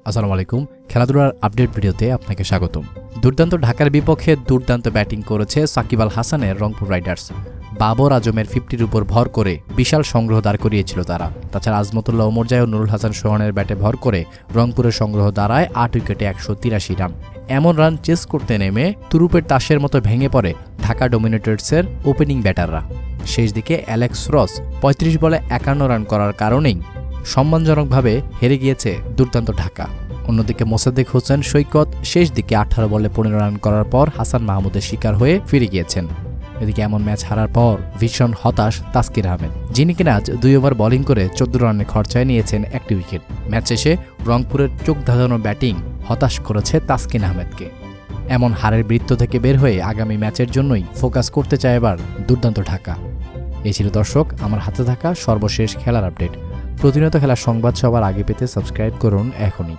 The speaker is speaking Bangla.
আসসালামু আলাইকুম। খেলাধুলার আপডেট ভিডিওতে আপনাকে স্বাগতম। দুর্দান্ত ঢাকার বিপক্ষে দুর্দান্ত ব্যাটিং করেছে সাকিব আল হাসানের রংপুর রাইডার্স। বাবর আজমের 50-র উপর ভর করে বিশাল সংগ্রহ দাঁড় করিয়েছিল তারা। তাছাড়া আজমতুল্লাহ ওমরজাই ও নুরুল হাসান সোহানের ব্যাটে ভর করে রংপুরের সংগ্রহ দাঁড়ায় 8 উইকেটে 183 রান। এমন রান চেস করতে নেমে তুরুপের তাসের মতো ভেঙে পড়ে ঢাকা ডমিনেটর্সের ওপেনিং ব্যাটাররা। শেষ দিকে অ্যালেক্স রস 35 বলে 51 রান করার কারণেই সম্মানজনকভাবে হেরে গিয়েছে দুর্দান্ত ঢাকা। অন্যদিকে মোসাদ্দেক হোসেন সৈকত শেষ দিকে 18 বলে 15 রান করার পর হাসান মাহমুদের শিকার হয়ে ফিরে গিয়েছেন। এদিকে এমন ম্যাচ হারার পর ভীষণ হতাশ তাসকির আহমেদ, যিনি কিনা আজ 2 ওভার বোলিং করে 14 রানের খরচায় নিয়েছেন 1টি উইকেট। ম্যাচ শেষে রংপুরের চোখ ধাঁধানো ব্যাটিং হতাশ করেছে তাসকিন আহমেদকে। এমন হারের বৃত্ত থেকে বের হয়ে আগামী ম্যাচের জন্যই ফোকাস করতে চায় এবার দুর্দান্ত ঢাকা। এই ছিল দর্শক আমার হাতে থাকা সর্বশেষ খেলার আপডেট। প্রতিনিয়ত খেলার সংবাদ সবার আগে পেতে সাবস্ক্রাইব করুন এখনই।